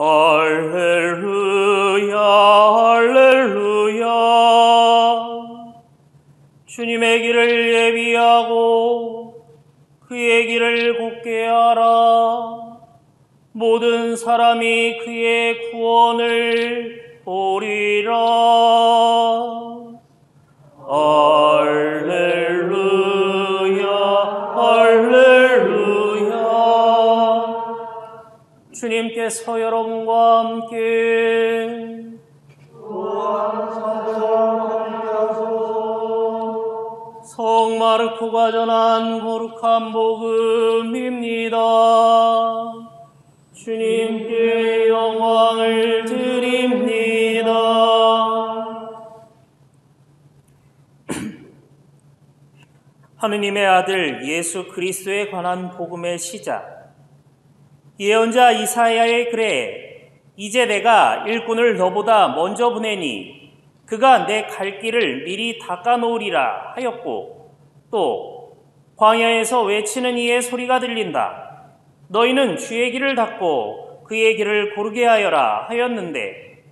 할렐루야 할렐루야. 주님의 길을 예비하고 그의 길을 곧게 하라. 모든 사람이 그의 구원을 보리라. 할렐루야 할렐루야. 주님께서 여러분과 함께 성 마르코가 전한 거룩한 복음입니다. 주님께 영광을 드립니다. 하느님의 아들 예수 그리스도에 관한 복음의 시작. 예언자 이사야의 글에 이제 내가 일꾼을 너보다 먼저 보내니 그가 내 갈 길을 미리 닦아놓으리라 하였고, 또 광야에서 외치는 이의 소리가 들린다. 너희는 주의 길을 닦고 그의 길을 고르게 하여라 하였는데,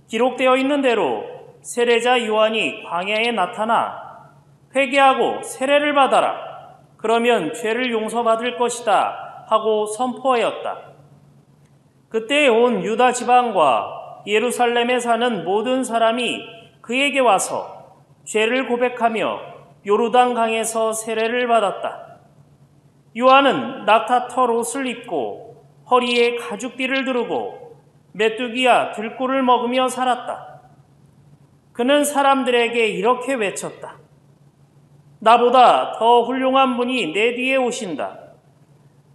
기록되어 있는 대로 세례자 요한이 광야에 나타나 회개하고 세례를 받아라. 그러면 죄를 용서받을 것이다 하고 선포하였다. 그때 온 유다 지방과 예루살렘에 사는 모든 사람이 그에게 와서 죄를 고백하며 요르단 강에서 세례를 받았다. 요한은 낙타털 옷을 입고 허리에 가죽띠를 두르고 메뚜기와 들꿀을 먹으며 살았다. 그는 사람들에게 이렇게 외쳤다. 나보다 더 훌륭한 분이 내 뒤에 오신다.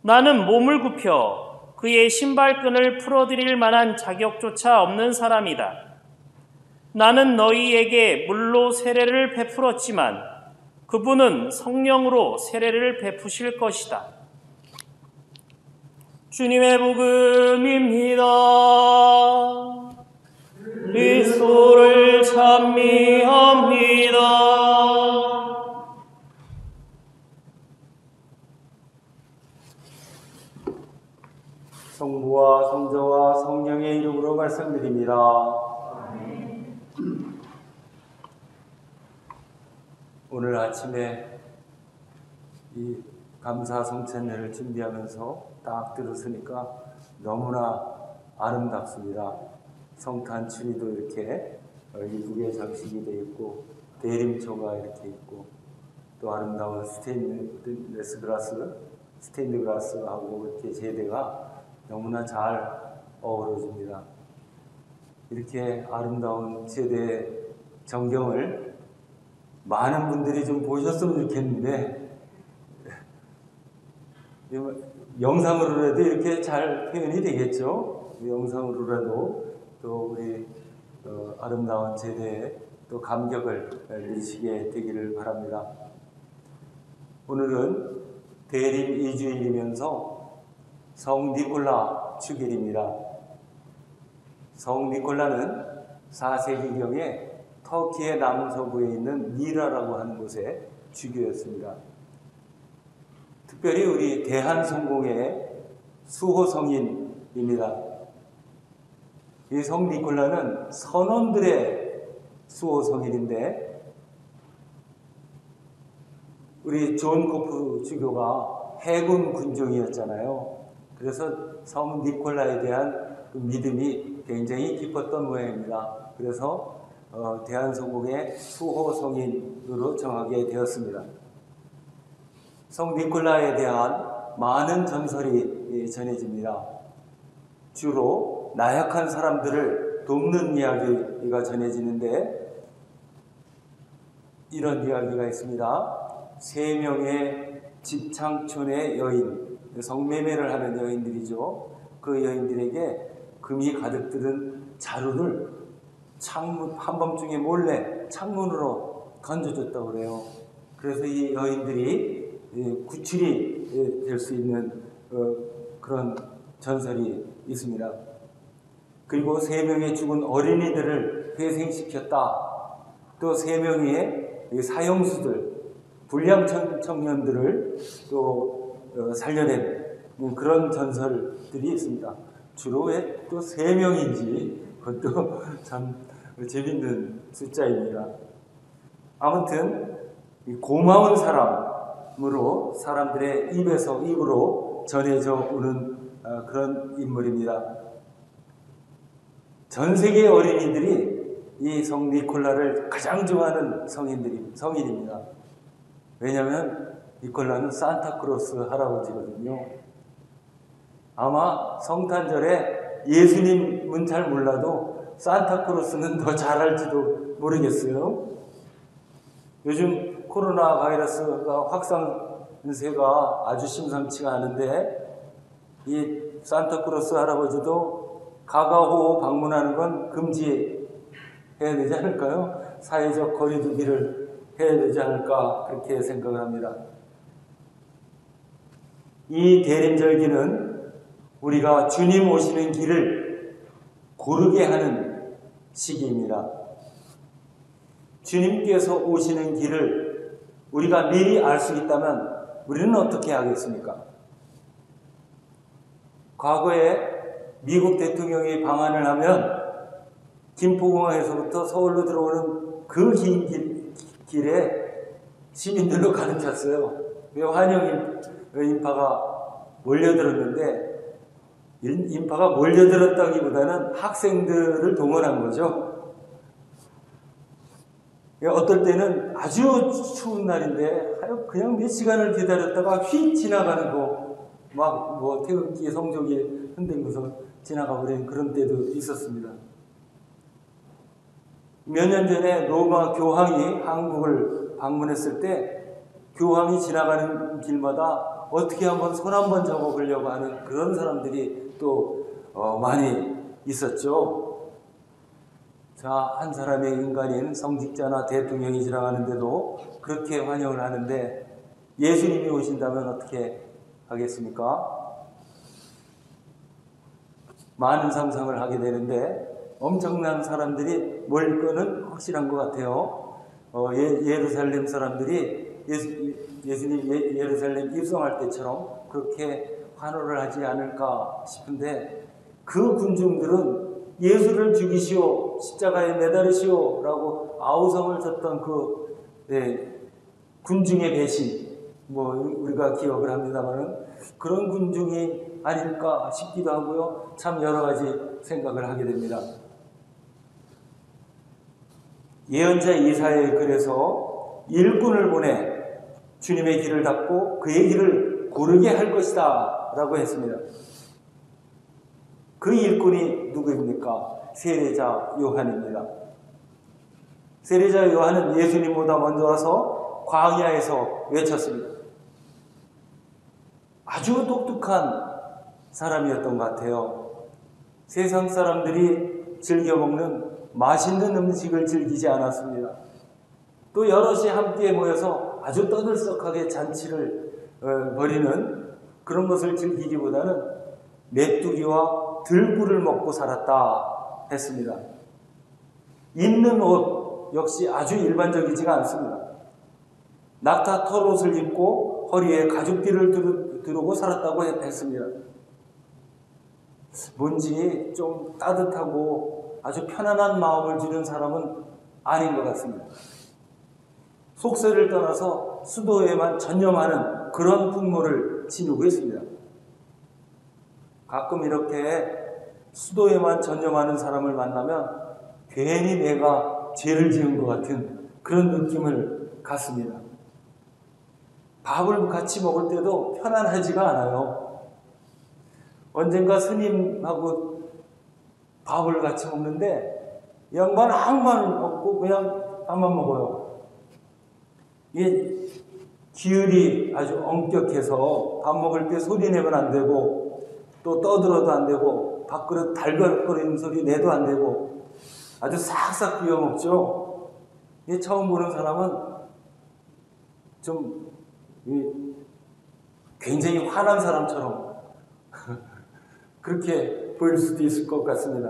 나는 몸을 굽혀 그의 신발끈을 풀어드릴 만한 자격조차 없는 사람이다. 나는 너희에게 물로 세례를 베풀었지만 그분은 성령으로 세례를 베푸실 것이다. 주님의 복음입니다. 그리스도를 찬미합니다. 성부와 성자와 성령의 이름으로 말씀드립니다. 오늘 아침에 이 감사 성찬례를 준비하면서 딱 들었으니까 너무나 아름답습니다. 성탄 추리도 이렇게 이쁘게 장식이 되어 있고, 대림초가 이렇게 있고, 또 아름다운 스테인드 글라스하고 이렇게 제대가 너무나 잘 어우러집니다. 이렇게 아름다운 제대 전경을 많은 분들이 좀 보셨으면 좋겠는데, 영상으로라도 이렇게 잘 표현이 되겠죠? 영상으로라도 또 우리 아름다운 제대에 또 감격을 누리시게 되기를 바랍니다. 오늘은 대림 2주일이면서 성 니콜라 축일입니다. 성 니콜라는 4세기경에 터키의 남서부에 있는 미라라고 하는 곳의 주교였습니다. 특별히 우리 대한성공의 수호성인입니다. 이 성 니콜라는 선원들의 수호성인인데, 우리 존 코프 주교가 해군 군종이었잖아요. 그래서 성 니콜라에 대한 그 믿음이 굉장히 깊었던 모양입니다. 그래서 대한성공의 수호성인으로 정하게 되었습니다. 성 니콜라에 대한 많은 전설이 전해집니다. 주로 나약한 사람들을 돕는 이야기가 전해지는데, 이런 이야기가 있습니다. 3명의 집창촌의 여인, 성매매를 하는 여인들이죠. 그 여인들에게 금이 가득 들은 자루를 한밤중에 몰래 창문으로 던져줬다고 그래요. 그래서 이 여인들이 구출이 될 수 있는 그런 전설이 있습니다. 그리고 3명의 죽은 어린이들을 회생시켰다. 또 3명의 사형수들, 불량 청년들을 또 살려낸 그런 전설들이 있습니다. 주로 왜 또 3명인지 그것도 참 재밌는 숫자입니다. 아무튼 고마운 사람으로 사람들의 입에서 입으로 전해져 오는 그런 인물입니다. 전 세계 어린이들이 이 성 니콜라를 가장 좋아하는 성인입니다. 왜냐하면 니콜라는 산타크로스 할아버지거든요. 아마 성탄절에 예수님은 잘 몰라도 산타크로스는 더 잘할지도 모르겠어요. 요즘 코로나 바이러스가 확산세가 아주 심상치가 않은데 이 산타크로스 할아버지도 가가호 방문하는 건 금지해야 되지 않을까요? 사회적 거리두기를 해야 되지 않을까 그렇게 생각을 합니다. 이 대림절기는 우리가 주님 오시는 길을 고르게 하는 시기입니다. 주님께서 오시는 길을 우리가 미리 알 수 있다면 우리는 어떻게 하겠습니까? 과거에 미국 대통령이 방한을 하면 김포공항에서부터 서울로 들어오는 그 긴 길에 시민들로 가득 찼어요. 환영 인파가 몰려들었는데 인파가 몰려들었다기보다는 학생들을 동원한 거죠. 어떨 때는 아주 추운 날인데 그냥 몇 시간을 기다렸다가 휙 지나가는 거 막 태극기 성조기 흔들면서 지나가 버린 그런 때도 있었습니다. 몇 년 전에 로마 교황이 한국을 방문했을 때 교황이 지나가는 길마다 어떻게 한번 손 한번 잡아보려고 하는 그런 사람들이 또 많이 있었죠. 자, 한 사람의 인간인 성직자나 대통령이 지나가는데도 그렇게 환영을 하는데 예수님이 오신다면 어떻게 하겠습니까? 많은 상상을 하게 되는데 엄청난 사람들이 모일 거는 확실한 것 같아요. 예루살렘 사람들이 예수님 예루살렘 입성할 때처럼 그렇게 환호를 하지 않을까 싶은데 그 군중들은 예수를 죽이시오, 십자가에 매달으시오 라고 아우성을 쳤던 그 군중의 배신, 우리가 기억을 합니다만은 그런 군중이 아닐까 싶기도 하고요. 참 여러 가지 생각을 하게 됩니다. 예언자 이사야의 글에서 일꾼을 보내 주님의 길을 닦고 그의 길을 고르게 할 것이다 라고 했습니다. 그 일꾼이 누구입니까? 세례자 요한입니다. 세례자 요한은 예수님보다 먼저 와서 광야에서 외쳤습니다. 아주 독특한 사람이었던 것 같아요. 세상 사람들이 즐겨 먹는 맛있는 음식을 즐기지 않았습니다. 또 여럿이 함께 모여서 아주 떠들썩하게 잔치를 벌이는 그런 것을 즐기기보다는 메뚜기와 들꿀을 먹고 살았다 했습니다. 입는 옷 역시 아주 일반적이지가 않습니다. 낙타 털옷을 입고 허리에 가죽띠를 두르고 살았다고 했습니다. 뭔지 좀 따뜻하고 아주 편안한 마음을 주는 사람은 아닌 것 같습니다. 속세를 떠나서 수도에만 전념하는 그런 풍모를 지니고 있습니다. 가끔 이렇게 수도에만 전념하는 사람을 만나면 괜히 내가 죄를 지은 것 같은 그런 느낌을 갖습니다. 밥을 같이 먹을 때도 편안하지가 않아요. 언젠가 스님하고 밥을 같이 먹는데 양반 아무만 먹고 그냥 밥만 먹어요. 이게 기율이 아주 엄격해서 밥 먹을 때 소리 내면 안 되고 또 떠들어도 안 되고 밥그릇 달걀거리는 소리 내도 안 되고 아주 싹싹 비워 먹죠. 이 처음 보는 사람은 좀 굉장히 화난 사람처럼 그렇게 보일 수도 있을 것 같습니다.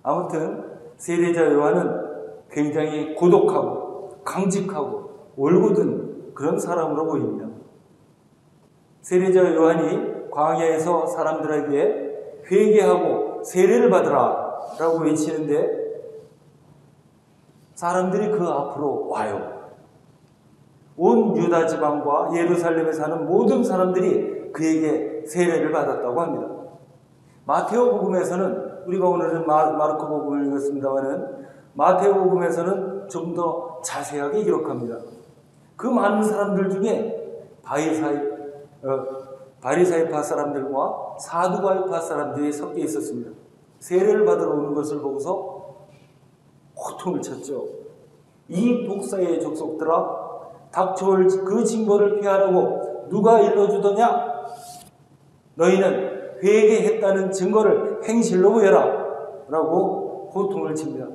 아무튼 세례자 요한은 굉장히 고독하고 강직하고 올곧은 그런 사람으로 보입니다. 세례자 요한이 광야에서 사람들에게 회개하고 세례를 받으라 라고 외치는데 사람들이 그 앞으로 와요. 온 유다 지방과 예루살렘에 사는 모든 사람들이 그에게 세례를 받았다고 합니다. 마테오 복음에서는, 우리가 오늘은 마르코 복음을 읽었습니다마는 마테오 복음에서는 좀 더 자세하게 기록합니다. 그 많은 사람들 중에 바리사이파 사람들과 사두가이파 사람들이 섞여 있었습니다. 세례를 받으러 오는 것을 보고서 호통을 쳤죠. 이 독사의 족속들아, 닥쳐올 그 징벌을 피하라고 누가 일러주더냐? 너희는 회개했다는 증거를 행실로 보여라 라고 호통을 칩니다.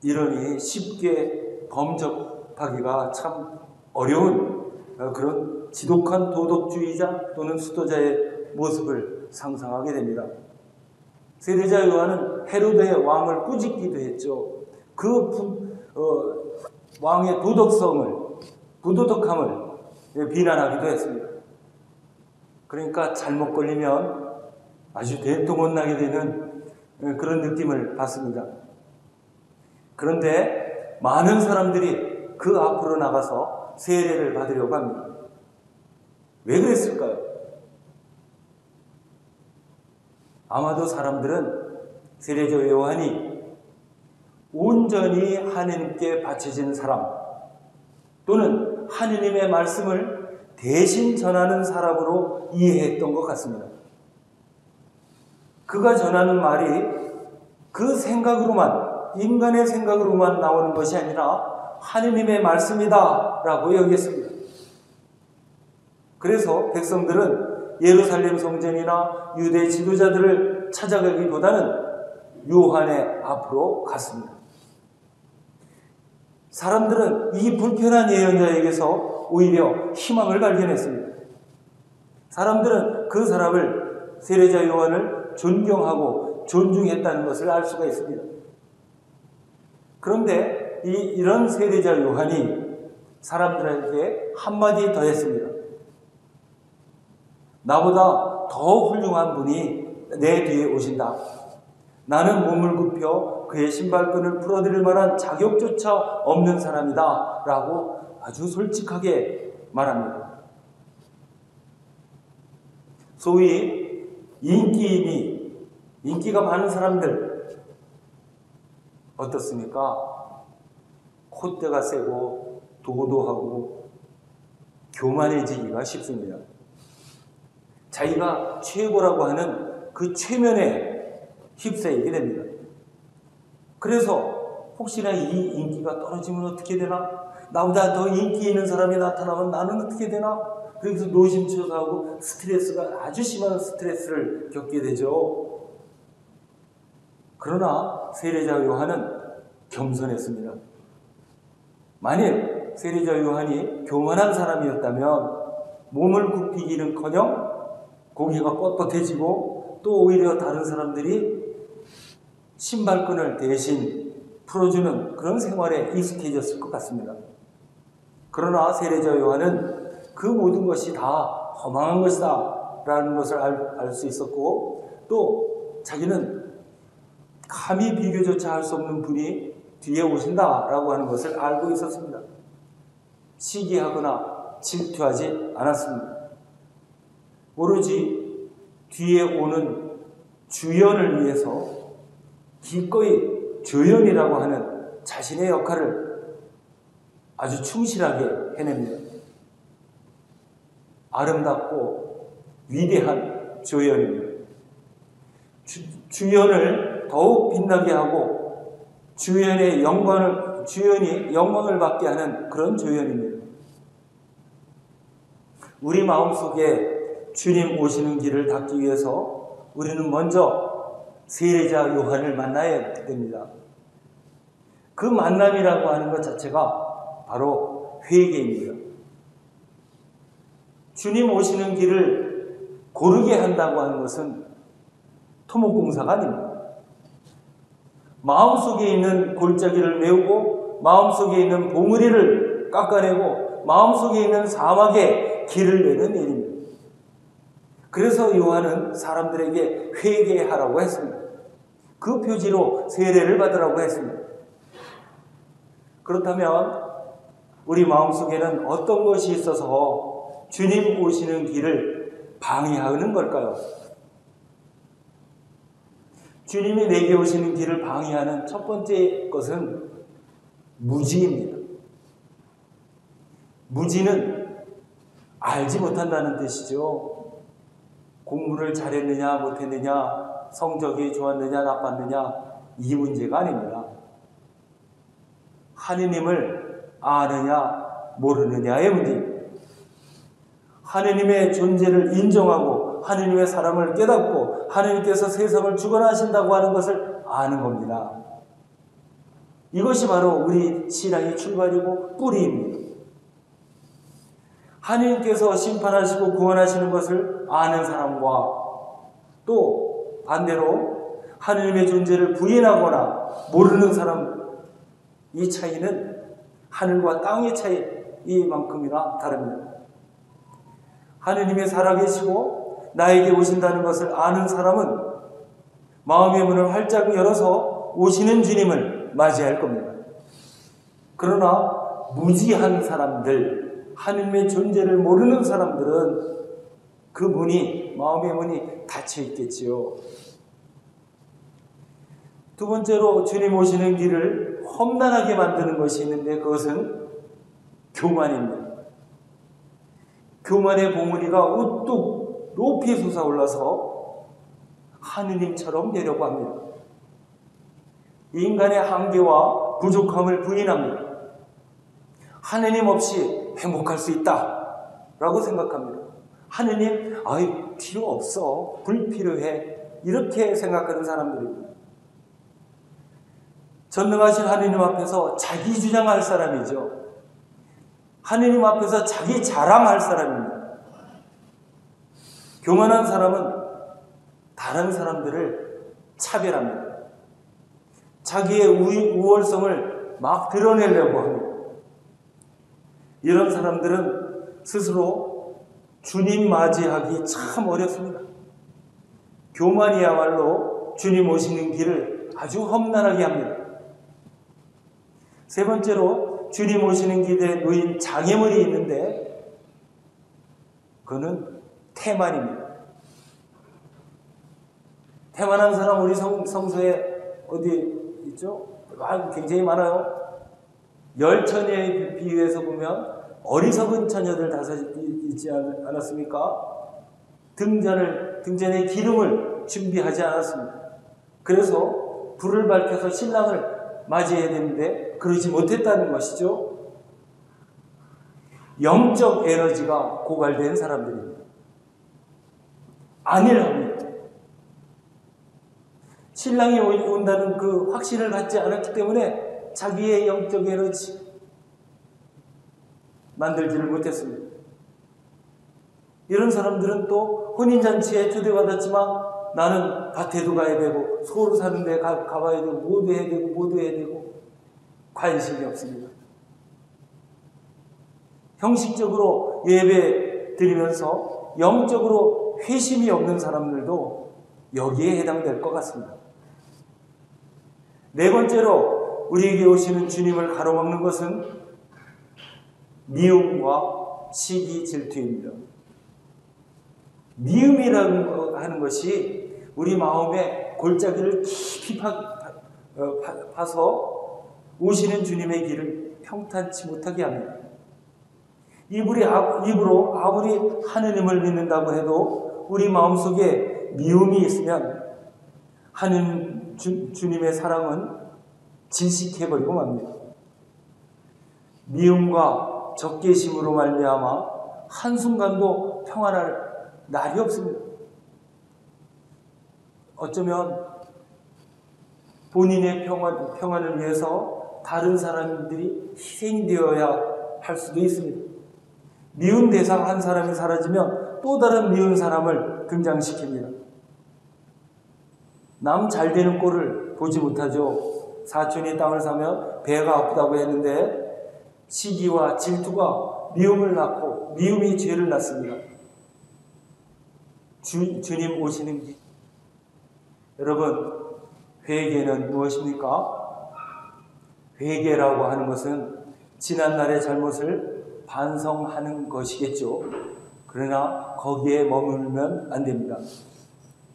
이러니 쉽게 범접하기가 참 어려운 그런 지독한 도덕주의자 또는 수도자의 모습을 상상하게 됩니다. 세례자 요한은 헤로데의 왕을 꾸짖기도 했죠. 그 왕의 부도덕함을 비난하기도 했습니다. 그러니까 잘못 걸리면 아주 대도 못 나게 되는 그런 느낌을 받습니다. 그런데 많은 사람들이 그 앞으로 나가서 세례를 받으려고 합니다. 왜 그랬을까요? 아마도 사람들은 세례자 요한이 온전히 하느님께 바쳐진 사람 또는 하느님의 말씀을 대신 전하는 사람으로 이해했던 것 같습니다. 그가 전하는 말이 그 생각으로만, 인간의 생각으로만 나오는 것이 아니라 하느님의 말씀이다 라고 여겼습니다. 그래서 백성들은 예루살렘 성전이나 유대 지도자들을 찾아가기보다는 요한의 앞으로 갔습니다. 사람들은 이 불편한 예언자에게서 오히려 희망을 발견했습니다. 사람들은 그 사람을, 세례자 요한을 존경하고 존중했다는 것을 알 수가 있습니다. 그런데 이런 세례자 요한이 사람들에게 한마디 더 했습니다. 나보다 더 훌륭한 분이 내 뒤에 오신다. 나는 몸을 굽혀 그의 신발끈을 풀어드릴 만한 자격조차 없는 사람이다 라고 아주 솔직하게 말합니다. 소위 인기가 많은 사람들 어떻습니까? 콧대가 세고 도도하고 교만해지기가 쉽습니다. 자기가 최고라고 하는 그 최면에 휩싸이게 됩니다. 그래서 혹시나 이 인기가 떨어지면 어떻게 되나? 나보다 더 인기 있는 사람이 나타나면 나는 어떻게 되나? 그래서 노심초사하고 스트레스가, 아주 심한 스트레스를 겪게 되죠. 그러나 세례자 요한은 겸손했습니다. 만일 세례자 요한이 교만한 사람이었다면 몸을 굽히기는커녕 고기가 뻣뻣해지고 또 오히려 다른 사람들이 신발끈을 대신 풀어주는 그런 생활에 익숙해졌을 것 같습니다. 그러나 세례자 요한은 그 모든 것이 다 허망한 것이다 라는 것을 알 수 있었고, 또 자기는 감히 비교조차 할 수 없는 분이 뒤에 오신다 라고 하는 것을 알고 있었습니다. 시기하거나 질투하지 않았습니다. 오로지 뒤에 오는 주연을 위해서 기꺼이 조연이라고 하는 자신의 역할을 아주 충실하게 해냅니다. 아름답고 위대한 조연입니다. 주연을 더욱 빛나게 하고 주연이 영광을 받게 하는 그런 조연입니다. 우리 마음속에 주님 오시는 길을 닦기 위해서 우리는 먼저 세례자 요한을 만나야 됩니다. 그 만남이라고 하는 것 자체가 바로 회개입니다. 주님 오시는 길을 고르게 한다고 하는 것은 토목공사가 아닙니다. 마음속에 있는 골짜기를 메우고 마음속에 있는 봉우리를 깎아내고 마음속에 있는 사막에 길을 내는 일입니다. 그래서 요한은 사람들에게 회개하라고 했습니다. 그 표지로 세례를 받으라고 했습니다. 그렇다면 우리 마음속에는 어떤 것이 있어서 주님 오시는 길을 방해하는 걸까요? 주님이 내게 오시는 길을 방해하는 첫 번째 것은 무지입니다. 무지는 알지 못한다는 뜻이죠. 공부를 잘했느냐 못했느냐, 성적이 좋았느냐 나빴느냐, 이 문제가 아닙니다. 하느님을 아느냐 모르느냐의 문제입니다. 하느님의 존재를 인정하고 하느님의 사랑을 깨닫고 하느님께서 세상을 주관하신다고 하는 것을 아는 겁니다. 이것이 바로 우리 신앙의 출발이고 뿌리입니다. 하느님께서 심판하시고 구원하시는 것을 아는 사람과 또 반대로 하느님의 존재를 부인하거나 모르는 사람, 이 차이는 하늘과 땅의 차이만큼이나 다릅니다. 하느님이 살아계시고 나에게 오신다는 것을 아는 사람은 마음의 문을 활짝 열어서 오시는 주님을 맞이할 겁니다. 그러나 무지한 사람들, 하느님의 존재를 모르는 사람들은 그 문이, 마음의 문이 닫혀 있겠지요. 두 번째로 주님 오시는 길을 험난하게 만드는 것이 있는데 그것은 교만입니다. 교만의 봉우리가 우뚝 높이 솟아올라서 하느님처럼 되려고 합니다. 인간의 한계와 부족함을 부인합니다. 하느님 없이 행복할 수 있다 라고 생각합니다. 하느님, 필요 없어, 불필요해, 이렇게 생각하는 사람들입니다. 전능하신 하느님 앞에서 자기 주장할 사람이죠. 하느님 앞에서 자기 자랑할 사람입니다. 교만한 사람은 다른 사람들을 차별합니다. 자기의 우월성을 막 드러내려고 합니다. 이런 사람들은 스스로 주님 맞이하기 참 어렵습니다. 교만이야말로 주님 오시는 길을 아주 험난하게 합니다. 세 번째로 주님 오시는 길에 놓인 장애물이 있는데 그거는 태만입니다. 태만한 사람 우리 성서에 어디 있죠? 굉장히 많아요. 10처녀에 비유해서 보면 어리석은 처녀들 5 있지 않았습니까? 등잔에 기름을 준비하지 않았습니다. 그래서 불을 밝혀서 신랑을 맞이해야 되는데 그러지 못했다는 것이죠. 영적 에너지가 고갈된 사람들입니다. 안일합니다. 신랑이 온다는 그 확신을 갖지 않았기 때문에 자기의 영적 에너지 만들지를 못했습니다. 이런 사람들은 또 혼인잔치에 초대받았지만 나는 밭에도 가야 되고 서울 사는 데 가봐야 되고 모두 해야 되고 관심이 없습니다. 형식적으로 예배 드리면서 영적으로 회심이 없는 사람들도 여기에 해당될 것 같습니다. 네 번째로 우리에게 오시는 주님을 가로막는 것은 미움과 시기, 질투입니다. 미움이라는 하는 것이 우리 마음의 골짜기를 깊이 파서 오시는 주님의 길을 평탄치 못하게 합니다. 입으로 아무리 하느님을 믿는다고 해도 우리 마음속에 미움이 있으면 하느님 주님의 사랑은 질식해버리고 맙니다. 미움과 적개심으로 말미암아 한순간도 평안할 날이 없습니다. 어쩌면 본인의 평안을 위해서 다른 사람들이 희생되어야 할 수도 있습니다. 미운 대상 한 사람이 사라지면 또 다른 미운 사람을 등장시킵니다. 남 잘 되는 꼴을 보지 못하죠. 사촌이 땅을 사면 배가 아프다고 했는데 시기와 질투가 미움을 낳고 미움이 죄를 낳습니다. 주님 오시는 길. 여러분, 회개는 무엇입니까? 회개라고 하는 것은 지난날의 잘못을 반성하는 것이겠죠. 그러나 거기에 머물면 안 됩니다.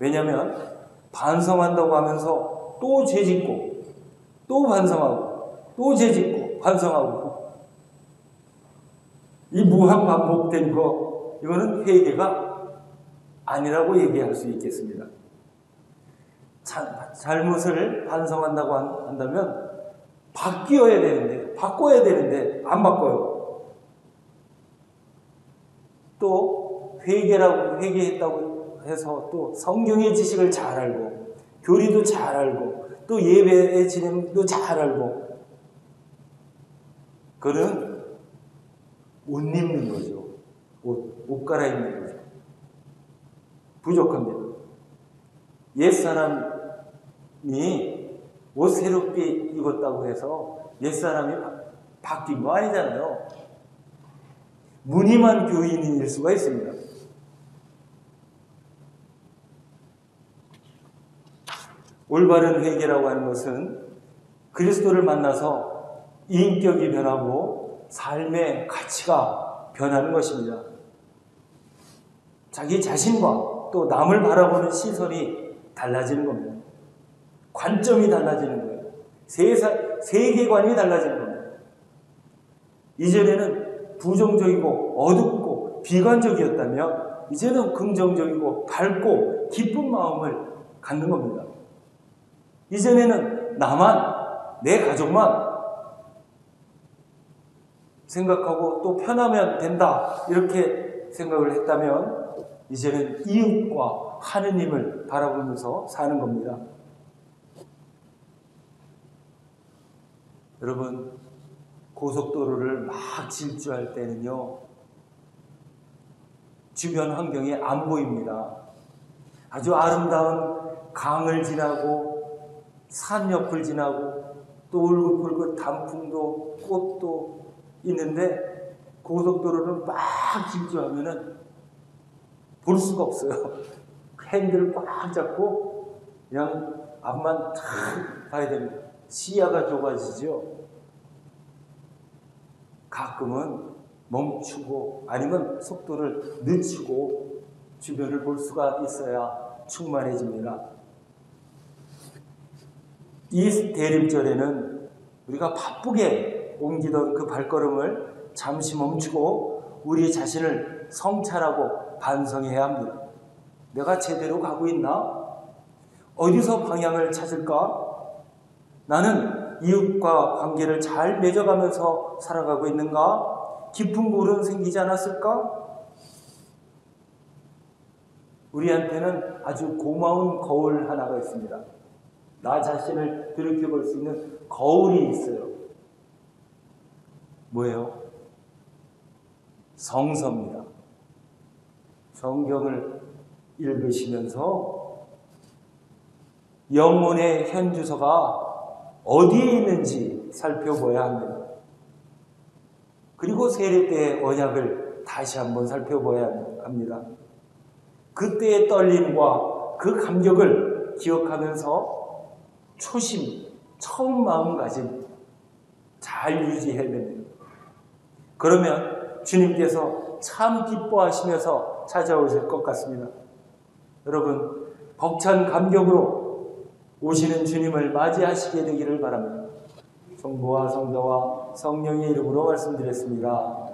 왜냐하면 반성한다고 하면서 또 죄짓고 또 반성하고 또 죄짓고 반성하고 이 무한 반복된 거, 이거는 회개가 아니라고 얘기할 수 있겠습니다. 잘못을 반성한다고 한다면 바뀌어야 되는데, 바꿔야 되는데 안 바꿔요. 또 회개했다고 해서 또 성경의 지식을 잘 알고 교리도 잘 알고 또 예배의 진행도 잘 알고, 그는 옷 입는 거죠. 옷 갈아입는 거죠. 부족합니다. 옛사람이 옷 새롭게 입었다고 해서 옛사람이 바뀐 거 아니잖아요. 무늬만 교인일 수가 있습니다. 올바른 회개라고 하는 것은 그리스도를 만나서 인격이 변하고 삶의 가치가 변하는 것입니다. 자기 자신과 또 남을 바라보는 시선이 달라지는 겁니다. 관점이 달라지는 거예요. 세계관이 달라지는 겁니다. 이전에는 부정적이고 어둡고 비관적이었다면 이제는 긍정적이고 밝고 기쁜 마음을 갖는 겁니다. 이전에는 나만, 내 가족만 생각하고 또 편하면 된다 이렇게 생각을 했다면 이제는 이웃과 하느님을 바라보면서 사는 겁니다. 여러분, 고속도로를 막 질주할 때는요, 주변 환경이 안 보입니다. 아주 아름다운 강을 지나고 산 옆을 지나고 또 울긋불긋 단풍도 꽃도 있는데 고속도로를 막 질주하면은 볼 수가 없어요. 핸들을 꽉 잡고 그냥 앞만 탁 봐야 됩니다. 시야가 좁아지죠. 가끔은 멈추고 아니면 속도를 늦추고 주변을 볼 수가 있어야 충만해집니다. 이 대림절에는 우리가 바쁘게 옮기던 그 발걸음을 잠시 멈추고 우리 자신을 성찰하고 반성해야 합니다. 내가 제대로 가고 있나? 어디서 방향을 찾을까? 나는 이웃과 관계를 잘 맺어가면서 살아가고 있는가? 깊은 골은 생기지 않았을까? 우리한테는 아주 고마운 거울 하나가 있습니다. 나 자신을 들여다볼 수 있는 거울이 있어요. 뭐예요? 성서입니다. 성경을 읽으시면서 영혼의 현주소가 어디에 있는지 살펴봐야 합니다. 그리고 세례 때의 언약을 다시 한번 살펴봐야 합니다. 그때의 떨림과 그 감격을 기억하면서 처음 마음가짐 잘 유지해야 됩니다. 그러면 주님께서 참 기뻐하시면서 찾아오실 것 같습니다. 여러분, 벅찬 감격으로 오시는 주님을 맞이하시게 되기를 바랍니다. 성부와 성자와 성령의 이름으로 말씀드렸습니다.